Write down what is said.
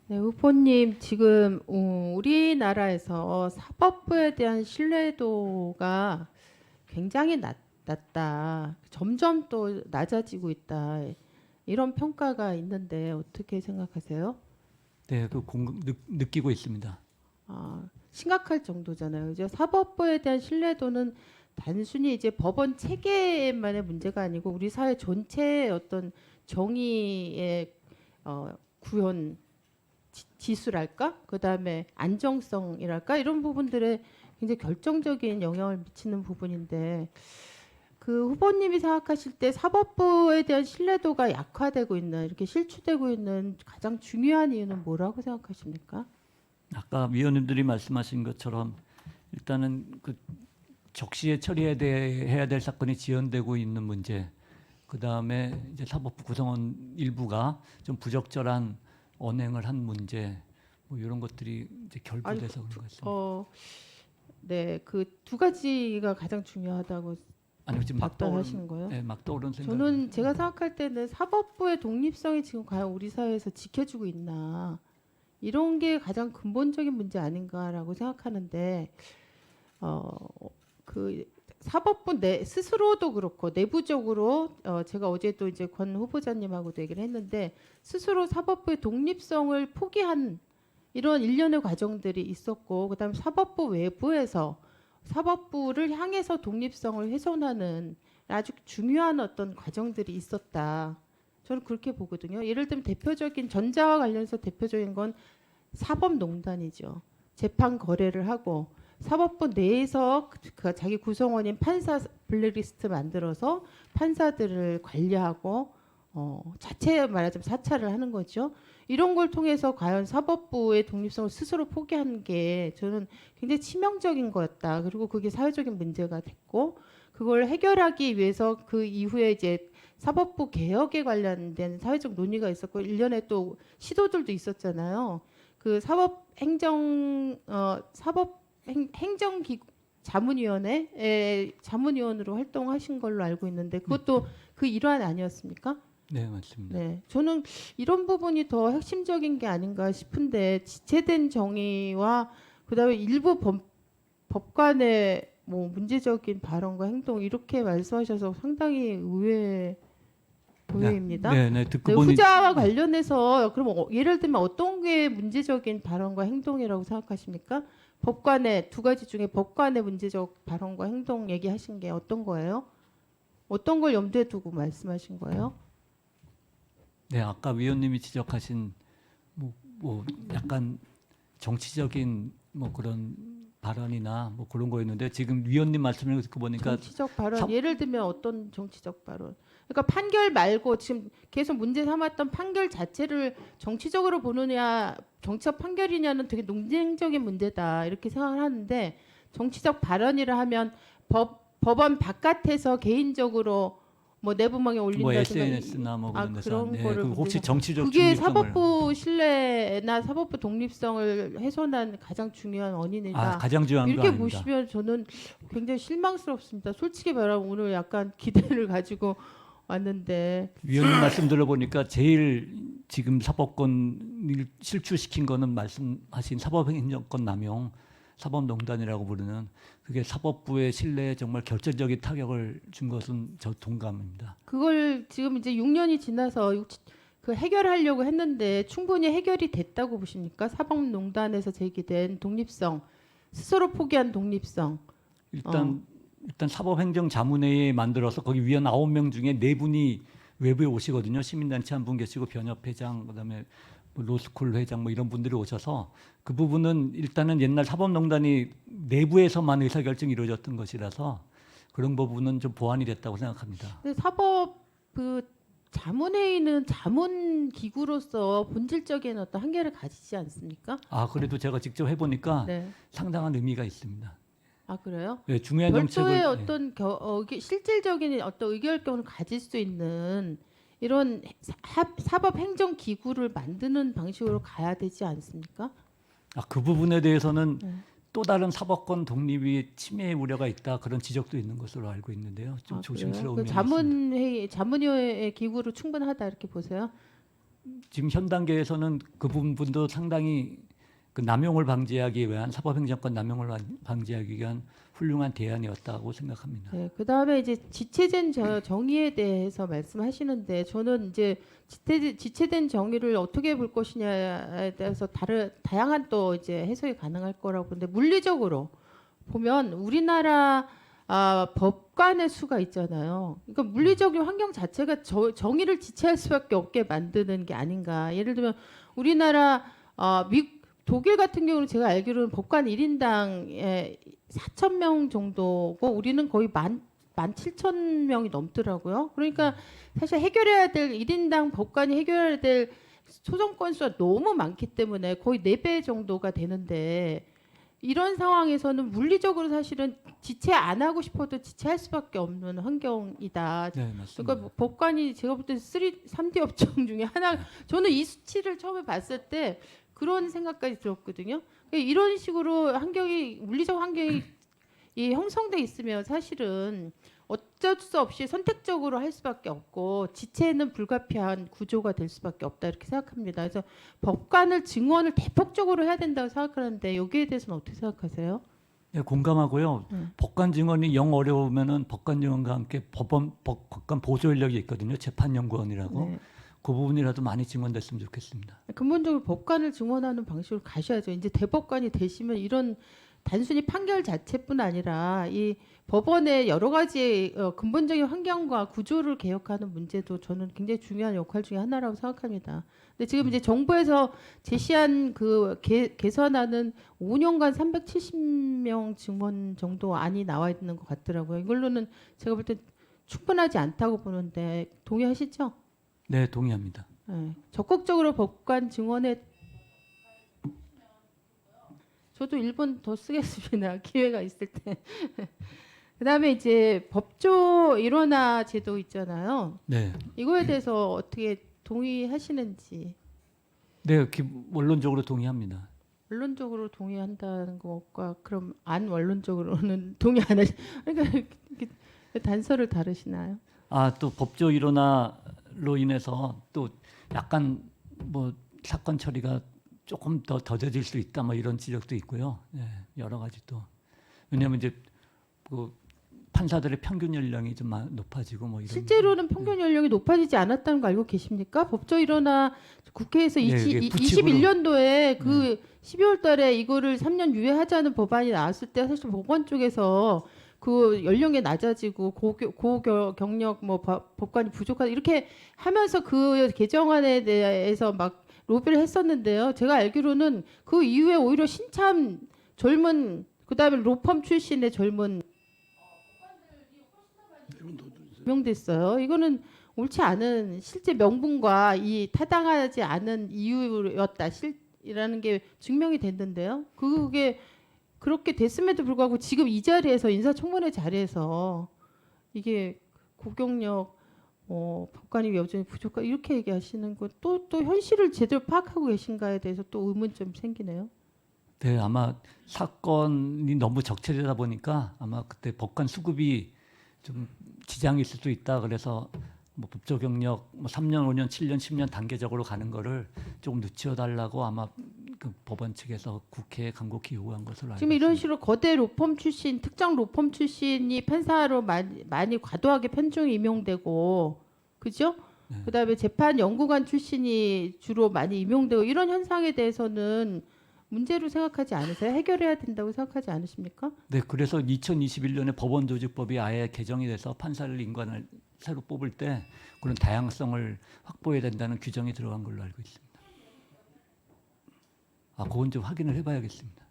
네, 후보님 지금 우리나라에서 사법부에 대한 신뢰도가 굉장히 낮다. 점점 또 낮아지고 있다. 이런 평가가 있는데 어떻게 생각하세요? 네, 느끼고 있습니다. 심각할 정도잖아요. 이제 사법부에 대한 신뢰도는 단순히 이제 법원 체계만의 문제가 아니고 우리 사회 전체의 어떤 정의의 구현 지수랄까? 그다음에 안정성이랄까? 이런 부분들에 굉장히 결정적인 영향을 미치는 부분인데 그 후보님이 생각하실 때 사법부에 대한 신뢰도가 약화되고 있는 이렇게 실추되고 있는 가장 중요한 이유는 뭐라고 생각하십니까? 아까 위원님들이 말씀하신 것처럼 일단은 그 적시에 해야 될 사건이 지연되고 있는 문제, 그 다음에 이제 사법부 구성원 일부가 좀 부적절한 언행을 한 문제, 뭐 이런 것들이 이제 아니, 결부돼서 그런 것 같습니다. 네, 그 두 가지가 가장 중요하다고 아니 지금 답변하시는 거예요? 네, 막 떠오르는 생각. 저는 제가 생각할 때는 사법부의 독립성이 지금 과연 우리 사회에서 지켜지고 있나 이런 게 가장 근본적인 문제 아닌가라고 생각하는데 어, 그 사법부 내 스스로도 그렇고 내부적으로 제가 어제도 이제 권 후보자님하고도 얘기를 했는데 스스로 사법부의 독립성을 포기한 이런 일련의 과정들이 있었고 그다음에 사법부 외부에서 사법부를 향해서 독립성을 훼손하는 아주 중요한 어떤 과정들이 있었다. 저는 그렇게 보거든요. 예를 들면 대표적인 전자와 관련해서 대표적인 건 사법농단이죠. 재판 거래를 하고 사법부 내에서 그 자기 구성원인 판사 블랙리스트 만들어서 판사들을 관리하고 자체 말하자면 사찰을 하는 거죠. 이런 걸 통해서 과연 사법부의 독립성을 스스로 포기한 게 저는 굉장히 치명적인 거였다. 그리고 그게 사회적인 문제가 됐고 그걸 해결하기 위해서 그 이후에 이제 사법부 개혁에 관련된 사회적 논의가 있었고 일련의 또 시도들도 있었잖아요. 그 행정기구 자문위원회의 자문위원으로 활동하신 걸로 알고 있는데 그것도 그 일환 아니었습니까? 네, 맞습니다. 네, 저는 이런 부분이 더 핵심적인 게 아닌가 싶은데 지체된 정의와 그다음에 일부 법관의 뭐 문제적인 발언과 행동 이렇게 말씀하셔서 상당히 네, 의외입니다. 네, 네, 듣고 네, 보니 후자와 관련해서 그럼 예를 들면 어떤 게 문제적인 발언과 행동이라고 생각하십니까? 법관의 두 가지 중에 법관의 문제적 발언과 행동 얘기하신 게 어떤 거예요? 어떤 걸 염두에 두고 말씀하신 거예요? 네, 아까 위원님이 지적하신 뭐 약간 정치적인 뭐 그런 발언이나 뭐 그런 거였는데 지금 위원님 말씀을 듣고 보니까 정치적 발언 사, 예를 들면 어떤 정치적 발언? 그러니까 판결 말고 지금 계속 문제 삼았던 판결 자체를 정치적으로 보느냐 정치적 판결이냐는 되게 논쟁적인 문제다 이렇게 생각을 하는데 정치적 발언이라 하면 법원 바깥에서 개인적으로 뭐 내부망에 뭐 올린다든가 SNS나 뭐 그런 데서 그런 네, 거를 그 혹시 문제삼 정치적 그게 중립성을 사법부 신뢰나 사법부 독립성을 훼손한 가장 중요한 원인이다. 가장 중요한 거 이렇게 아닙니다. 보시면 저는 굉장히 실망스럽습니다. 솔직히 말하면 오늘 약간 기대를 가지고 왔는데 위원님 말씀 들어보니까 제일 지금 사법권을 실추시킨 거는 말씀하신 사법행정권 남용, 사법농단이라고 부르는 그게 사법부의 신뢰에 정말 결정적인 타격을 준 것은 저 동감입니다. 그걸 지금 이제 6년이 지나서 그 해결하려고 했는데 충분히 해결이 됐다고 보십니까? 사법농단에서 제기된 독립성, 스스로 포기한 독립성. 어, 일단 사법행정자문회의 만들어서 거기 위원 9명 중에 4분이 외부에 오시거든요. 시민단체 한 분 계시고 변협회장, 그다음에 뭐 로스쿨 회장 뭐 이런 분들이 오셔서 그 부분은 일단은 옛날 사법농단이 내부에서만 의사결정이 이루어졌던 것이라서 그런 부분은 좀 보완이 됐다고 생각합니다. 근데 사법 그 자문회의는 자문 기구로서 본질적인 어떤 한계를 가지지 않습니까? 그래도 제가 직접 해보니까 네. 상당한 의미가 있습니다. 아 그래요? 예, 중요한 별도의 정책을 어떤 실질적인 어떤 의결권을 가질 수 있는 이런 사법 행정 기구를 만드는 방식으로 가야 되지 않습니까? 그 부분에 대해서는 네. 또 다른 사법권 독립이 침해 우려가 있다 그런 지적도 있는 것으로 알고 있는데요. 좀 아 그래요? 조심스러운 그 면이 있습니다. 자문위원회 기구로 충분하다 이렇게 보세요? 지금 현 단계에서는 그 부분도 상당히 그 남용을 방지하기 위한 사법행정권 남용을 방지하기 위한 훌륭한 대안이었다고 생각합니다. 네, 그다음에 이제 지체된 정의에 대해서 말씀하시는데 저는 이제 지체된 정의를 어떻게 볼 것이냐에 대해서 다양한 또 이제 해석이 가능할 거라고 보는데 물리적으로 보면 우리나라 법관의 수가 있잖아요. 그러니까 물리적인 환경 자체가 정의를 지체할 수밖에 없게 만드는 게 아닌가. 예를 들면 우리나라 독일 같은 경우는 제가 알기로는 법관 1인당에 4,000명 정도고 우리는 거의 17,000명이 넘더라고요. 그러니까 사실 해결해야 될 1인당 법관이 해결해야 될 소송 건수가 너무 많기 때문에 거의 4배 정도가 되는데 이런 상황에서는 물리적으로 사실은 지체 안 하고 싶어도 지체할 수밖에 없는 환경이다. 네, 맞습니다. 그러니까 법관이 제가 볼 때 3D 업종 중에 하나. 저는 이 수치를 처음에 봤을 때 그런 생각까지 들었거든요. 그러니까 이런 식으로 물리적 환경이 형성돼 있으면 사실은 어쩔 수 없이 선택적으로 할 수밖에 없고 지체는 불가피한 구조가 될 수밖에 없다 이렇게 생각합니다. 그래서 법관을 증언을 대폭적으로 해야 된다고 생각하는데 여기에 대해서는 어떻게 생각하세요? 네, 공감하고요. 법관 증언이 영 어려우면은 법관 증언과 함께 법관 보조 인력이 있거든요. 재판연구원이라고. 네. 그 부분이라도 많이 증언됐으면 좋겠습니다. 근본적으로 법관을 증언하는 방식으로 가셔야죠. 이제 대법관이 되시면 이런 단순히 판결 자체뿐 아니라 이 법원의 여러 가지 근본적인 환경과 구조를 개혁하는 문제도 저는 굉장히 중요한 역할 중에 하나라고 생각합니다. 근데 지금 이제 정부에서 제시한 그 개선안은 5년간 370명 증언 정도 안이 나와 있는 것 같더라고요. 이걸로는 제가 볼 때 충분하지 않다고 보는데 동의하시죠? 네, 동의합니다. 네, 적극적으로 법관 증언에 저도 1번 더 쓰겠습니다. 기회가 있을 때. 그다음에 이제 법조 일원화 제도 있잖아요. 네, 이거에 대해서 어떻게 동의하시는지. 네, 원론적으로 동의합니다. 원론적으로 동의한다는 것과 그럼 안 원론적으로는 동의 안 하시. 그러니까 이렇게 단서를 다르시나요? 또 법조 일원화로 인해서 또 약간 뭐 사건 처리가 조금 더 더뎌질 수 있다 뭐 이런 지적도 있고요. 네, 여러 가지 또 왜냐하면 이제 그 판사들의 평균 연령이 좀 높아지고 뭐 이런. 실제로는 평균 연령이 높아지지 않았다는 거 알고 계십니까? 법조 일어나 국회에서 네, 이게 부칙으로. 21년도에 그 12월 달에 이거를 3년 유예하자는 법안이 나왔을 때 사실 법원 쪽에서 그 연령이 낮아지고 고경력 뭐 법관이 부족하다 이렇게 하면서 그 개정안에 대해서 막 로비를 했었는데요. 제가 알기로는 그 이후에 오히려 신참 젊은 그다음에 로펌 출신의 젊은 명됐어요. 이거는 옳지 않은 실제 명분과 이 타당하지 않은 이유였다라는 게 증명이 됐는데요. 그게 그렇게 됐음에도 불구하고 지금 이 자리에서 인사청문회 자리에서 이게 고경력 법관이 여전히 부족하 이렇게 얘기하시는 거 또 현실을 제대로 파악하고 계신가에 대해서 또 의문점 생기네요. 네, 아마 사건이 너무 적체되다 보니까 아마 그때 법관 수급이 좀 지장이 있을 수도 있다. 그래서 뭐 법조 경력 뭐 3년, 5년, 7년, 10년 단계적으로 가는 거를 조금 늦춰달라고 아마 그 법원 측에서 국회에 간곡히 요구한 것으로 알고 지금 있습니다. 이런 식으로 거대 로펌 출신, 특정 로펌 출신이 판사로 많이 과도하게 편중 임용되고, 그죠? 네. 그다음에 재판 연구관 출신이 주로 많이 임용되고 이런 현상에 대해서는 문제로 생각하지 않으세요? 해결해야 된다고 생각하지 않으십니까? 네, 그래서 2021년에 법원조직법이 아예 개정이 돼서 판사를 인관을 새로 뽑을 때 그런 다양성을 확보해야 된다는 규정이 들어간 걸로 알고 있습니다. 그건 좀 확인을 해봐야겠습니다.